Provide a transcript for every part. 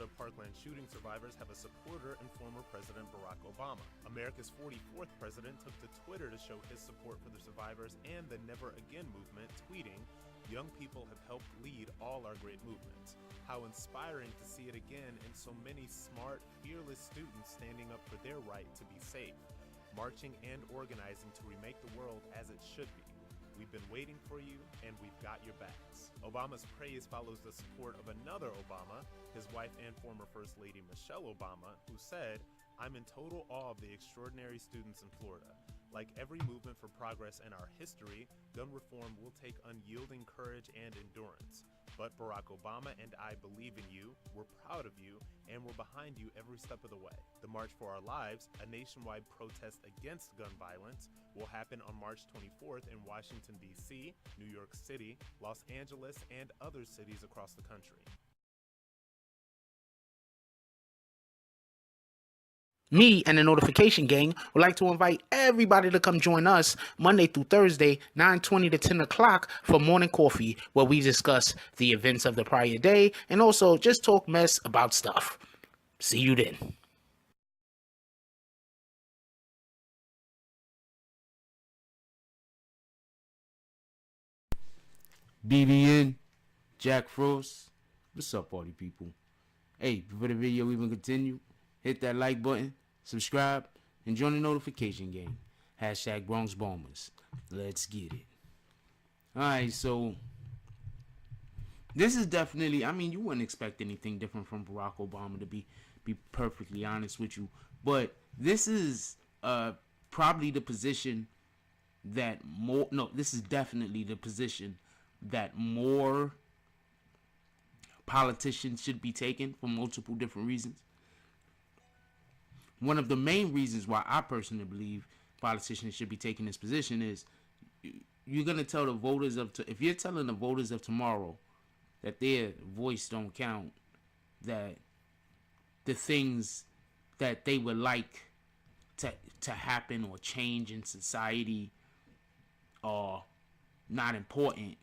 Florida Parkland shooting survivors have a supporter in former President Barack Obama. America's 44th president took to Twitter to show his support for the survivors and the Never Again movement, tweeting, "Young people have helped lead all our great movements. How inspiring to see it again in so many smart, fearless students standing up for their right to be safe, marching and organizing to remake the world as it should be. We've been waiting for you, and we've got your backs." Obama's praise follows the support of another Obama, his wife and former First Lady Michelle Obama, who said, "I'm in total awe of the extraordinary students in Florida. Like every movement for progress in our history, gun reform will take unyielding courage and endurance. But Barack Obama and I believe in you, we're proud of you, and we're behind you every step of the way." The March for Our Lives, a nationwide protest against gun violence, will happen on March 24th in Washington, D.C., New York City, Los Angeles, and other cities across the country. Me and the Notification Gang would like to invite everybody to come join us Monday through Thursday, 9:20 to 10 o'clock for Morning Coffee, where we discuss the events of the prior day and also just talk mess about stuff. See you then. BBN, Jack Frost. What's up, party people? Hey, before the video even continue, hit that like button, subscribe, and join the Notification Gang. Hashtag Bronx Bombers. Let's get it. Alright, so this is definitely, I mean, you wouldn't expect anything different from Barack Obama, to be perfectly honest with you. But this is probably the position that this is definitely the position that more politicians should be taking for multiple different reasons. One of the main reasons why I personally believe politicians should be taking this position is you're going to tell the voters if you're telling the voters of tomorrow that their voice don't count, that the things that they would like to happen or change in society are not important.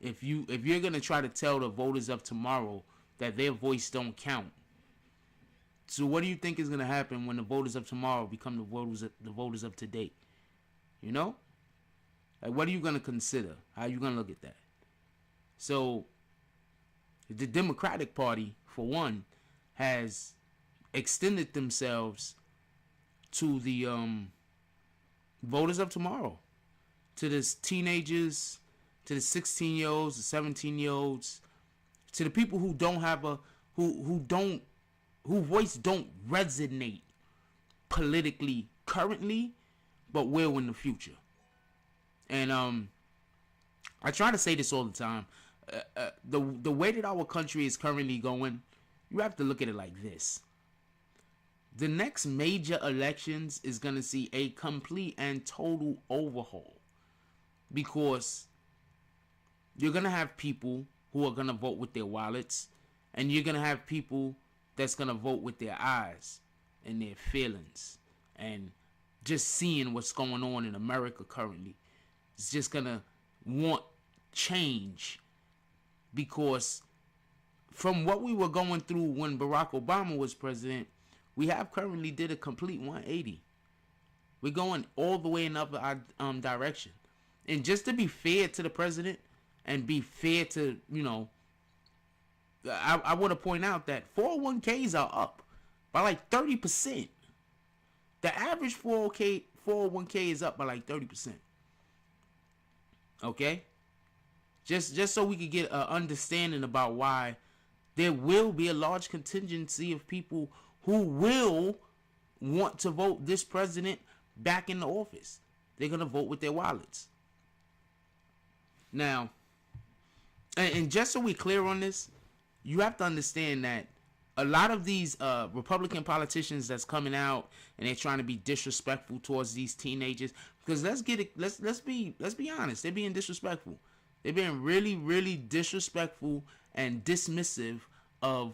If you're gonna try to tell the voters of tomorrow that their voice don't count, so what do you think is gonna happen when the voters of tomorrow become the voters of today? You know, like, what are you gonna consider? How are you gonna look at that? So the Democratic Party, for one, has extended themselves to the voters of tomorrow, to the teenagers, to the 16-year-olds, the 17-year-olds, to the people who don't have whose voice don't resonate politically currently, but will in the future. And I try to say this all the time. The way that our country is currently going, you have to look at it like this. The next major elections is going to see a complete and total overhaul, because you're going to have people who are going to vote with their wallets, and you're going to have people that's going to vote with their eyes and their feelings, and just seeing what's going on in America currently. It's just going to want change, because from what we were going through when Barack Obama was president, we have currently did a complete 180. We're going all the way in the other direction. And just to be fair to the president and be fair to, I want to point out that 401ks are up by like 30%. The average 401k is up by like 30%. Okay? Just so we could get an understanding about why there will be a large contingency of people who will want to vote this president back in the office. They're going to vote with their wallets. Now, and just so we're clear on this, you have to understand that a lot of these Republican politicians that's coming out and they're trying to be disrespectful towards these teenagers, because let's be honest, they're being disrespectful. They're being really, really disrespectful and dismissive of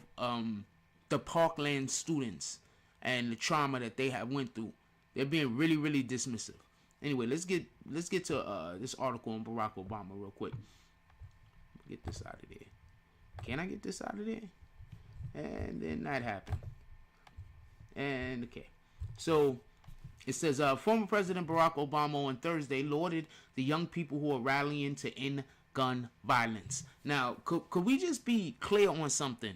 the Parkland students and the trauma that they have went through. They're being really, really dismissive. Anyway, let's get to this article on Barack Obama real quick. Get this out of there. Can I get this out of there? And then that happened. And okay. So it says former President Barack Obama on Thursday lauded the young people who are rallying to end gun violence. Now, could we just be clear on something?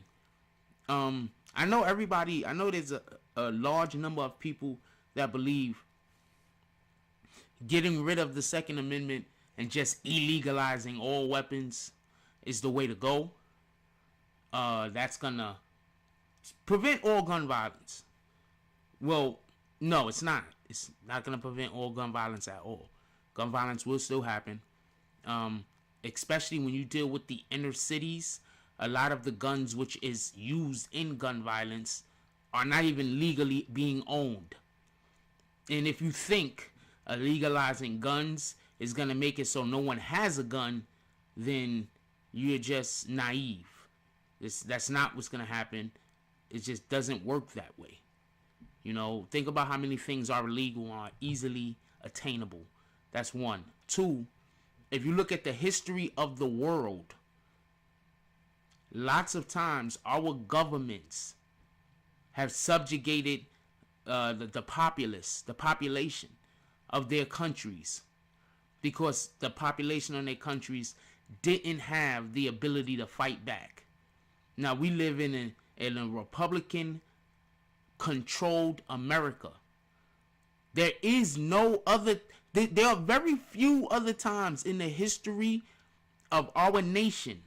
I know there's a large number of people that believe getting rid of the Second Amendment and just illegalizing all weapons is the way to go. That's gonna prevent all gun violence. Well, no, it's not. It's not gonna prevent all gun violence at all. Gun violence will still happen, especially when you deal with the inner cities. A lot of the guns which is used in gun violence are not even legally being owned. And if you think legalizing guns is going to make it so no one has a gun, then you're just naive. That's not what's going to happen. It just doesn't work that way. You know, think about how many things are illegal and are easily attainable. That's one. Two, if you look at the history of the world, lots of times our governments have subjugated the population of their countries, because the population of their countries didn't have the ability to fight back. Now we live in a Republican controlled America. There is no other, there are very few other times in the history of our nation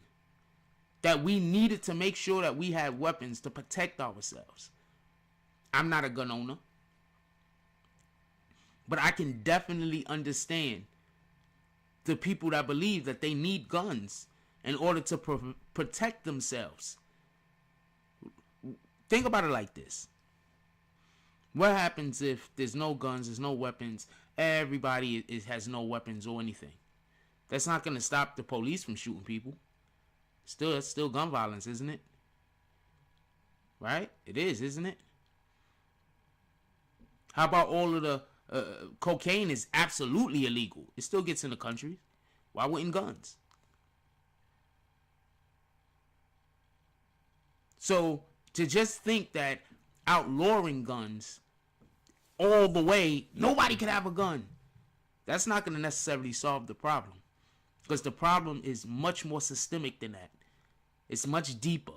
that we needed to make sure that we had weapons to protect ourselves. I'm not a gun owner, but I can definitely understand the people that believe that they need guns in order to protect themselves. Think about it like this. What happens if there's no guns, there's no weapons, everybody has no weapons or anything? That's not going to stop the police from shooting people. That's still gun violence, isn't it? Right? It is, isn't it? How about all of the cocaine is absolutely illegal? It still gets in the country. Why wouldn't guns? So to just think that outlawing guns all the way, nobody could have a gun, that's not going to necessarily solve the problem. Because the problem is much more systemic than that. It's much deeper.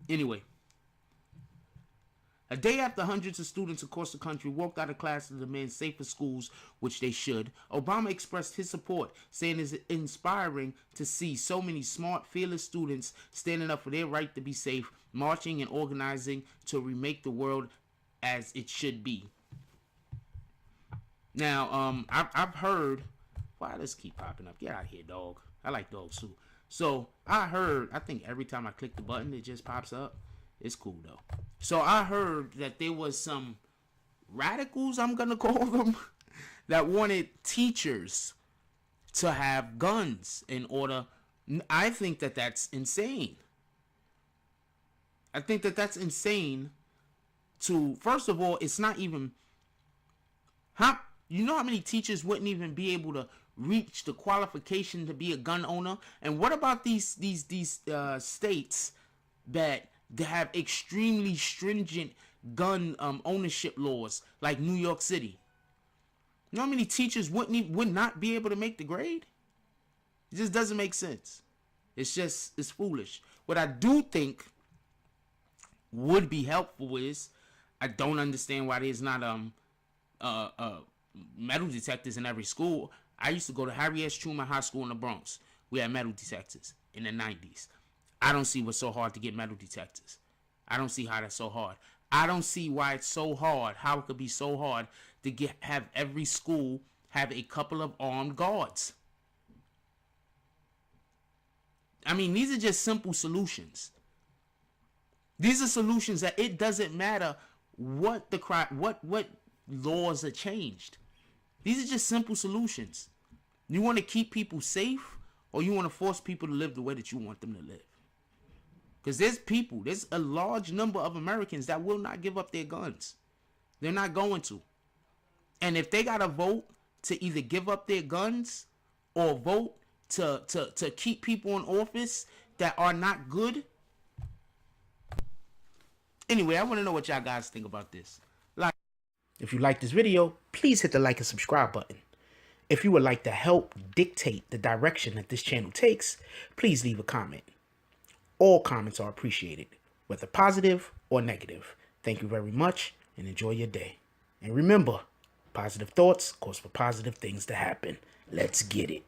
Anyway, a day after hundreds of students across the country walked out of class to demand safer schools, which they should, Obama expressed his support, saying it's inspiring to see so many smart, fearless students standing up for their right to be safe, marching and organizing to remake the world as it should be. Now, I've heard... Why does this keep popping up? Get out of here, dog. I like dogs too. So I think every time I click the button, it just pops up. It's cool though. So I heard that there was some radicals, I'm going to call them, that wanted teachers to have guns in order. I think that that's insane. I think that that's insane to, first of all, it's not even, you know how many teachers wouldn't even be able to reach the qualification to be a gun owner? And what about these states that have extremely stringent gun ownership laws, like New York City? You know how many teachers would not be able to make the grade? It just doesn't make sense. It's foolish. What I do think would be helpful is, I don't understand why there's not metal detectors in every school. I used to go to Harry S. Truman High School in the Bronx. We had metal detectors in the 90s. I don't see what's so hard to get metal detectors. I don't see how that's so hard. I don't see why it's so hard, how it could be so hard to have every school have a couple of armed guards. I mean, these are just simple solutions. These are solutions that it doesn't matter what laws are changed. These are just simple solutions. You want to keep people safe, or you want to force people to live the way that you want them to live? Because there's a large number of Americans that will not give up their guns. They're not going to. And if they got to vote to either give up their guns or vote to keep people in office that are not good, Anyway, I want to know what y'all guys think about this. Like, If you like this video, please hit the like and subscribe button. If you would like to help dictate the direction that this channel takes, please leave a comment. All comments are appreciated, whether positive or negative. Thank you very much and enjoy your day. And remember, positive thoughts cause for positive things to happen. Let's get it.